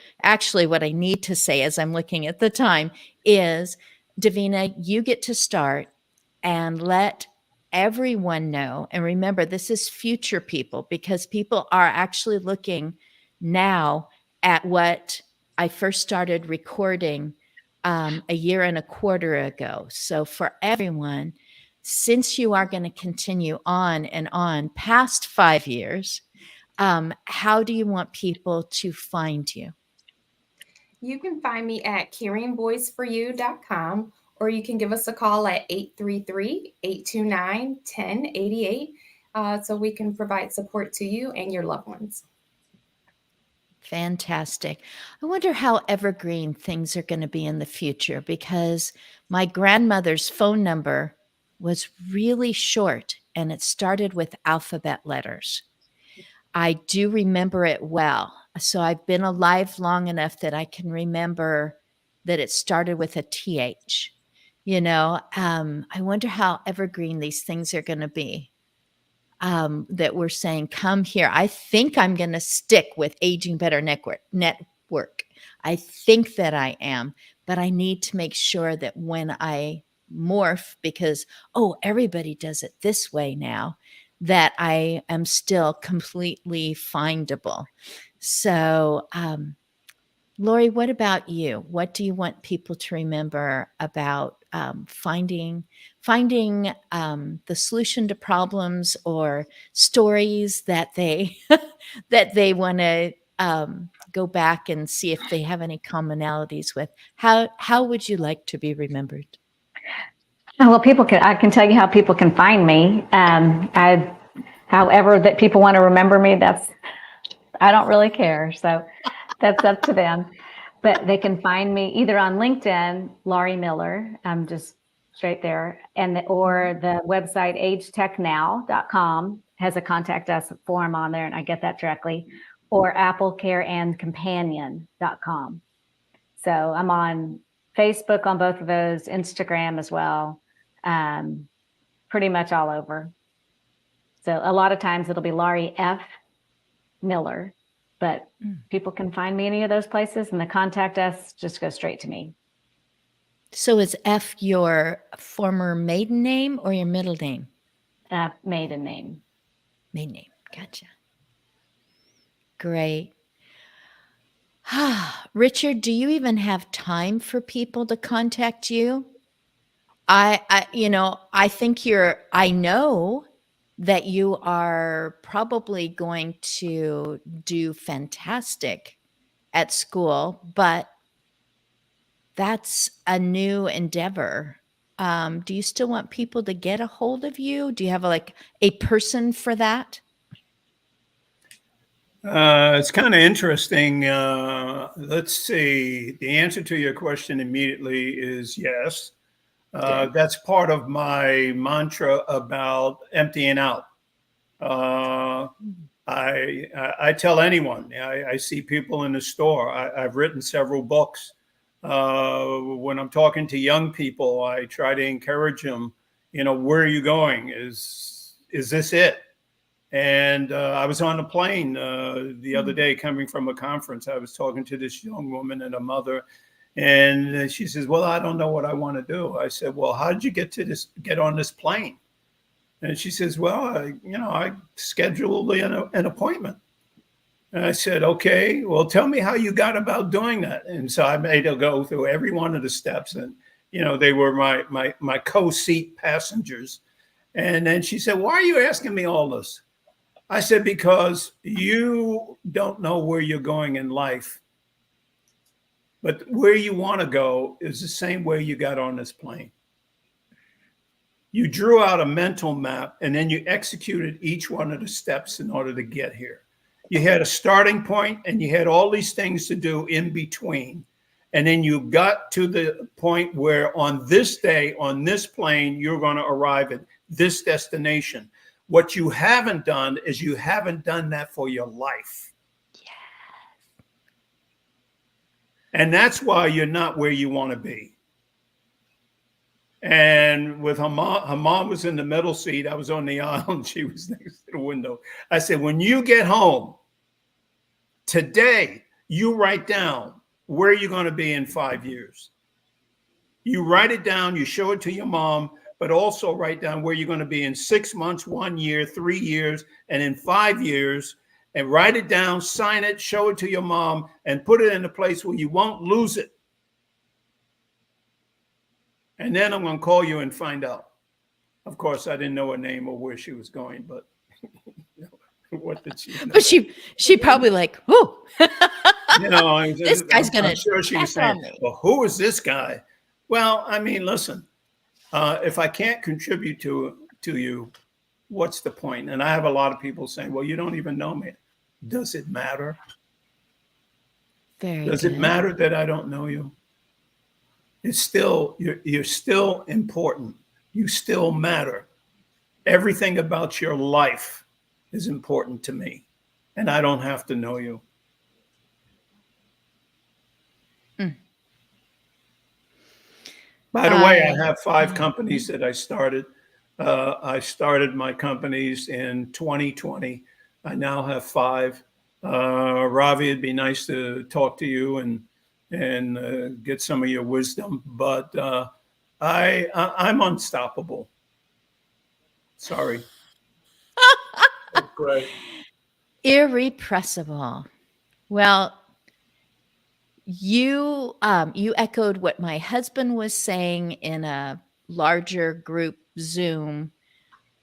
what I need to say as I'm looking at the time is, Davina, you get to start and let everyone know. And remember, this is future people, because people are actually looking now at what I first started recording a year and a quarter ago. So for everyone, since you are going to continue on and on past 5 years, how do you want people to find you? You can find me at caringvoiceforyou.com, or you can give us a call at 833-829-1088, so we can provide support to you and your loved ones. Fantastic. I wonder how evergreen things are going to be in the future, because my grandmother's phone number was really short and it started with alphabet letters. I do remember it well. So I've been alive long enough that I can remember that it started with a TH. I wonder how evergreen these things are going to be. That we're saying, come here. I think I'm going to stick with Aging Better Network. I think that I am, but I need to make sure that when I morph, because, everybody does it this way now, that I am still completely findable. So, Lori, what about you? What do you want people to remember about finding the solution to problems, or stories that they that they want to go back and see if they have any commonalities with? How would you like to be remembered? Well, I can tell you how people can find me. However that people want to remember me, I don't really care. So that's up to them. But they can find me either on LinkedIn, Laurie Miller. I'm just straight there. Or the website agetechnow.com has a contact us form on there, and I get that directly. Or applecareandcompanion.com. So I'm on Facebook on both of those, Instagram as well, pretty much all over. So a lot of times it'll be Laurie F. Miller, but people can find me any of those places, and the contact us just go straight to me. So is F your former maiden name or your middle name? Maiden name. Maiden name. Gotcha. Great. Richard, do you even have time for people to contact you? I think I know that you are probably going to do fantastic at school, but that's a new endeavor. Do you still want people to get a hold of you? Do you have a person for that? It's kind of interesting. Let's see. The answer to your question immediately is yes. Good. That's part of my mantra about emptying out. I tell anyone, I see people in the store. I've written several books. When I'm talking to young people, I try to encourage them, where are you going? Is this it? And I was on a plane the other day coming from a conference. I was talking to this young woman and a mother, and she says, well, I don't know what I want to do. I said, well, how did you get on this plane? And she says, well, I scheduled an appointment. And I said, okay, well, tell me how you got about doing that. And so I made her go through every one of the steps. And, they were my co-seat passengers. And then she said, why are you asking me all this? I said, because you don't know where you're going in life. But where you want to go is the same way you got on this plane. You drew out a mental map and then you executed each one of the steps in order to get here. You had a starting point and you had all these things to do in between. And then you got to the point where on this day, on this plane, you're going to arrive at this destination. What you haven't done is you haven't done that for your life. Yes. And that's why you're not where you want to be. And with her mom was in the middle seat. I was on the aisle and she was next to the window. I said, when you get home today, you write down where you're going to be in 5 years. You write it down, you show it to your mom, but also write down where you're going to be in 6 months, 1 year, 3 years, and in 5 years, and write it down, sign it, show it to your mom, and put it in a place where you won't lose it. And then I'm going to call you and find out. Of course, I didn't know her name or where she was going, but what did she know? But she probably oh, this guy's going to. I'm sure she was saying, well, who is this guy? Well, I mean, listen, if I can't contribute to you, what's the point? And I have a lot of people saying, well, you don't even know me. Does it matter? Does it matter that I don't know you? It's still, you're still important. You still matter. Everything about your life is important to me, and I don't have to know you. By the way, I have 5 companies that I started. I started my companies in 2020. I now have 5. Ravi, it'd be nice to talk to you and get some of your wisdom, but I'm unstoppable. Sorry. Great. Irrepressible. Well, you echoed what my husband was saying in a larger group Zoom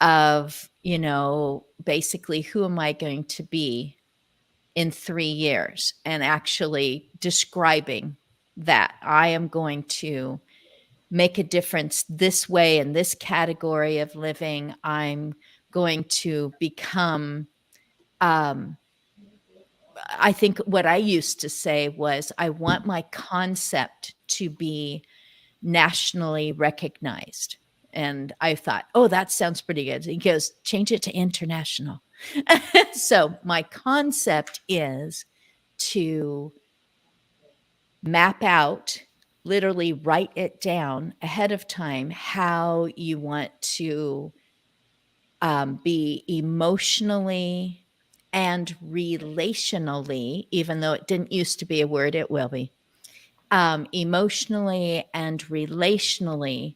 of, basically, who am I going to be in 3 years, and actually describing that I am going to make a difference this way in this category of living. I'm going to become, I think what I used to say was, I want my concept to be nationally recognized. And I thought, oh, that sounds pretty good. He goes, change it to international. So my concept is to map out, literally write it down ahead of time how you want to be emotionally and relationally, even though it didn't used to be a word, it will be emotionally and relationally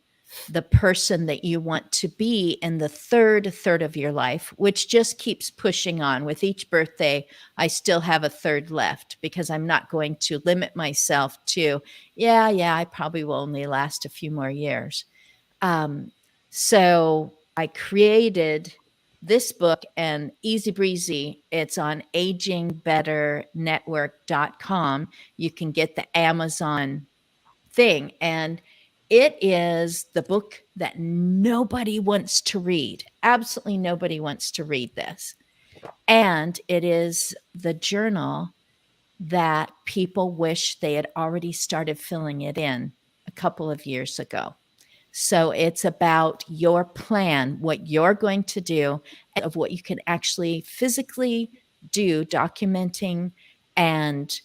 the person that you want to be in the third of your life, which just keeps pushing on. With each birthday, I still have a third left because I'm not going to limit myself to, yeah, I probably will only last a few more years. So I created this book, and easy breezy, it's on agingbеттernetwork.com. You can get the Amazon thing, and it is the book that nobody wants to read. Absolutely nobody wants to read this. And it is the journal that people wish they had already started filling it in a couple of years ago. So it's about your plan, what you're going to do, of what you can actually physically do, documenting and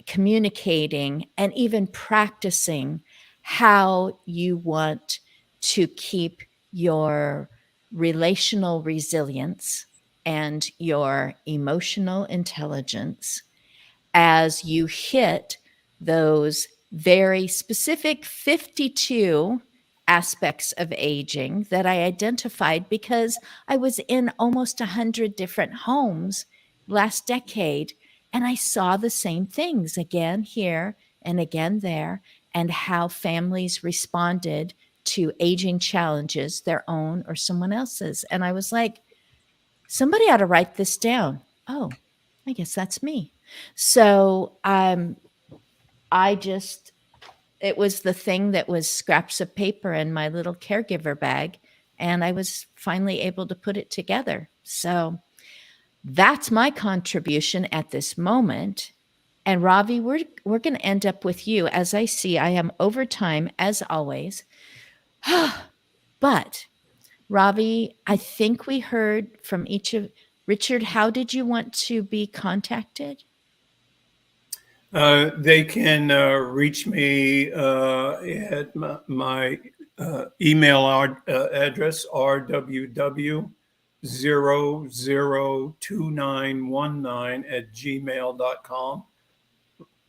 communicating and even practicing how you want to keep your relational resilience and your emotional intelligence as you hit those very specific 52 aspects of aging that I identified because I was in almost 100 different homes last decade, and I saw the same things again here and again there, and how families responded to aging challenges, their own or someone else's. And I was like, somebody ought to write this down. Oh, I guess that's me. So I just, it was the thing that was scraps of paper in my little caregiver bag. And I was finally able to put it together. So that's my contribution at this moment. And Ravi, we're going to end up with you. As I see, I am over time as always. But Ravi, I think we heard from each of Richard. How did you want to be contacted? They can reach me at my email address, rww002919 at gmail.com,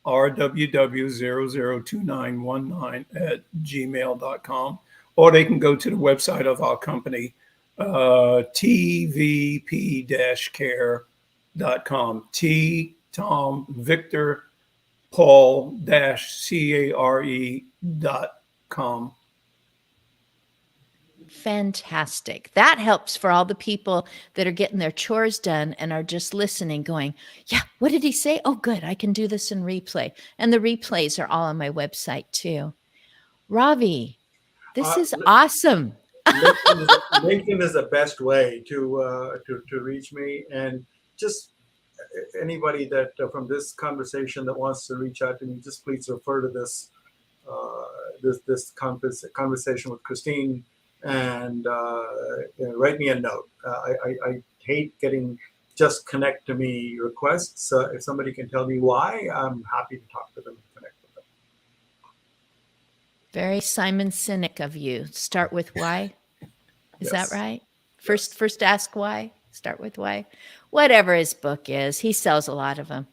rww002919 at gmail.com, or they can go to the website of our company, tvp-care.com, T, Tom, Victor, paul-care.com. Fantastic. That helps for all the people that are getting their chores done and are just listening, going, yeah, what did he say? Oh, good. I can do this in replay. And the replays are all on my website too. Ravi, this is awesome. LinkedIn is the best way to reach me, and just anybody that from this conversation that wants to reach out to me, just please refer to this conversation with Christine, and write me a note. I hate getting just connect to me requests. If somebody can tell me why, I'm happy to talk to them and connect with them. Very Simon Sinek of you. Start with why. Is Yes. that right? First ask why. Start with why. Whatever his book is, he sells a lot of them.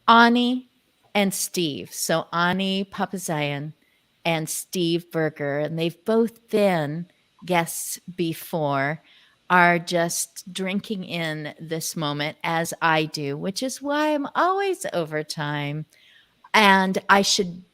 Ani and Steve. So Ani Papazian and Steve Berger, and they've both been guests before, are just drinking in this moment as I do, which is why I'm always over time. And I should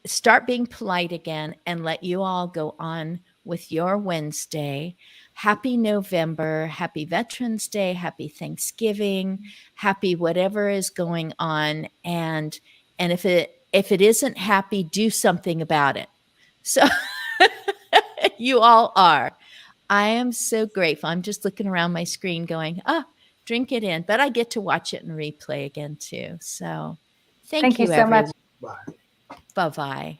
start being polite again and let you all go on with your Wednesday. Happy November, happy Veterans Day, happy Thanksgiving, happy whatever is going on. And if it isn't happy, do something about it. So you all are. I am so grateful. I'm just looking around my screen going, drink it in. But I get to watch it in replay again too. So thank you so everyone. much. Bye. Bye-bye.